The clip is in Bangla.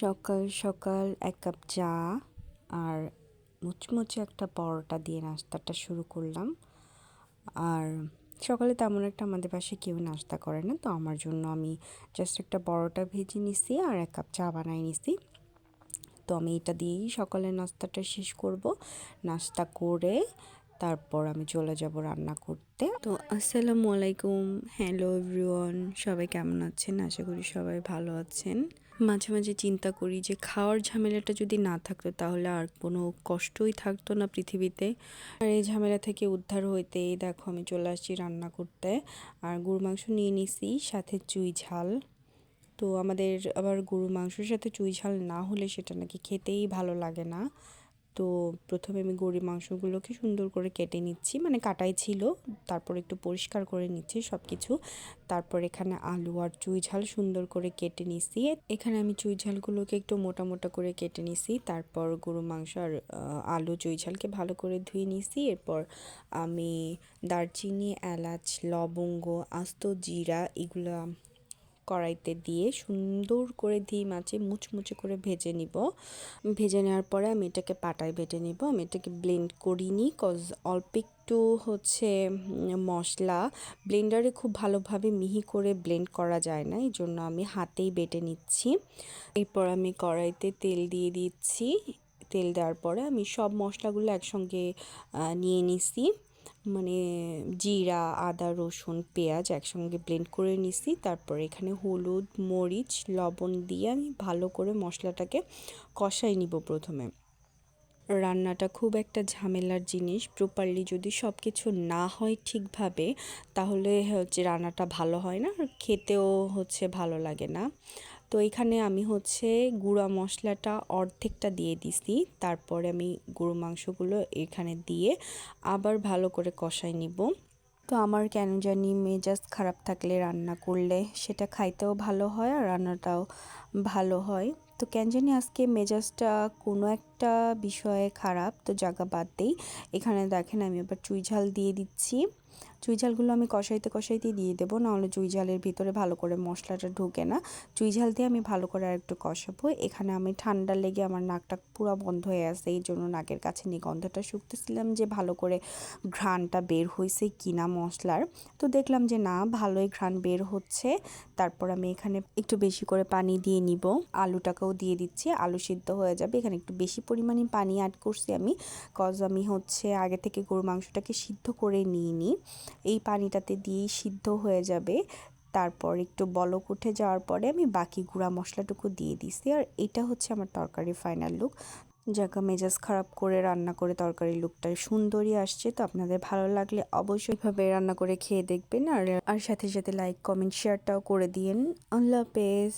সকাল সকাল এক কাপ চা আর মুচমুচে একটা পরোটা দিয়ে নাস্তাটা শুরু করলাম। আর সকালে তেমন একটা আমাদের পাশে কেউ নাস্তা করে না, তো আমার জন্য আমি জাস্ট একটা পরোটা ভেজে নিছি আর এক কাপ চা বানাই নিছি। তো আমি এটা দিয়েই সকালের নাস্তাটা শেষ করব। নাস্তা করে তারপর আমি চলে যাব রান্না করতে। তো আসসালামু আলাইকুম, হ্যালো এভরিওয়ান, সবাই কেমন আছেন? আশা করি সবাই ভালো আছেন। মাঝে মাঝে চিন্তা করি যে খাওয়ার ঝামেলাটা যদি না থাকতো তাহলে আর কোনো কষ্টই থাকতো না পৃথিবীতে। আর এই ঝামেলা থেকে উদ্ধার হইতেই দেখো আমি চলে আসছি রান্না করতে। আর গরুর মাংস নিয়ে নিছি, সাথে চুই ঝাল। তো আমাদের আবার গরুর মাংসের সাথে চুই ঝাল না হলে সেটা নাকি খেতেই ভালো লাগে না। তো প্রথমে আমি গরুর মাংসগুলোকে সুন্দর করে কেটে নিচ্ছি, মানে কাটাই ছিল, তারপর একটু পরিষ্কার করে নিচ্ছি সব কিছু। তারপর এখানে আলু আর চুই ঝাল সুন্দর করে কেটে নিছি। এখানে আমি চুই ঝালগুলোকে একটু মোটা মোটা করে কেটে নিছি। তারপর গরুর মাংস আর আলু চুই ঝালকে ভালো করে ধুয়ে নিছি। এরপর আমি দারচিনি, এলাচ, লবঙ্গ, আস্ত জিরা এগুলা কড়াইতে দিয়ে সুন্দর করে মাছে মুচমুচে করে ভেজে নিব। ভেজে নেওয়ার পরে আমি এটাকে পাটায় বেটে নিব। আমি এটাকে ব্লেন্ড করিনি, কজ অল্প একটু মশলা ব্লেন্ডারে খুব ভালোভাবে মিহি করে ব্লেন্ড করা যায় না, এই জন্য আমি হাতেই বেটে নিচ্ছি। এরপর আমি কড়াইতে তেল দিয়ে দিচ্ছি। তেল দেওয়ার পরে আমি সব মশলাগুলো একসঙ্গে নিয়ে নিছি, মানে জিরা, আদা, রসুন, পেঁয়াজ একসঙ্গে ব্লেন্ড করে নিছি। তারপর এখানে হলুদ, মরিচ, লবণ দিয়ে আমি ভালো করে মশলাটাকে কষাই নিব। প্রথমে রান্নাটা খুব একটা ঝামেলার জিনিস, প্রপারলি যদি সব কিছু না হয় ঠিকভাবে তাহলে রান্নাটা ভালো হয় না, আর খেতেও ভালো লাগে না। তো এখানে আমি গুঁড়া মশলাটা অর্ধেকটা দিয়ে দিছি। তারপরে আমি গরু মাংসগুলো এখানে দিয়ে আবার ভালো করে কষাই নিব। তো আমার কেন জানি মেজাজ খারাপ থাকলে রান্না করলে সেটা খাইতেও ভালো হয় আর রান্নাটাও ভালো হয়। তো কেন জানি আজকে মেজাজটা কোনো একটা বিষয়ে খারাপ, তো জায়গা বাদ দেই। এখানে দেখেন আমি আবার চুই ঝাল দিয়ে দিচ্ছি। চুই ঝালগুলো আমি কষাইতে কষাইতে দিয়ে দেবো, নাহলে চুই ঝালের ভিতরে ভালো করে মশলাটা ঢোকে না। চুই ঝাল দিয়ে আমি ভালো করে আর একটু কষাবো। এখানে আমি ঠান্ডা লেগে আমার নাকটা পুরো বন্ধ হয়ে আছে, এই জন্য নাকের কাছে নিয়ে গন্ধটা শুকতেছিলাম যে ভালো করে ঘ্রাণটা বের হয়েছে কিনা মশলার। তো দেখলাম যে না, ভালোই ঘ্রাণ বের হচ্ছে। তারপর আমি এখানে একটু বেশি করে পানি দিয়ে নিব। আলুটাকেও দিয়ে দিচ্ছি, আলু সিদ্ধ হয়ে যাবে। এখানে একটু বেশি পরিমাণে পানি অ্যাড করছি আমি, কজ আমি আগে থেকে গরু মাংসটাকে সিদ্ধ করে নিইনি। এই পানিটাতে দিয়েই সিদ্ধ হয়ে যাবে। তারপর একটু বলক উঠে যাওয়ার পরে আমি বাকি গুঁড়া মশলাটুকু দিয়ে দিছি। আর এটা আমার তরকারির ফাইনাল লুক। জায়গা মেজাজ খারাপ করে রান্না করে তরকারি লুকটা সুন্দরই আসছে। তো আপনাদের ভালো লাগলে অবশ্যই এভাবে রান্না করে খেয়ে দেখবেন। আর সাথে সাথে লাইক, কমেন্ট, শেয়ারটাও করে দিয়েন। আল্লাহ হাফেজ।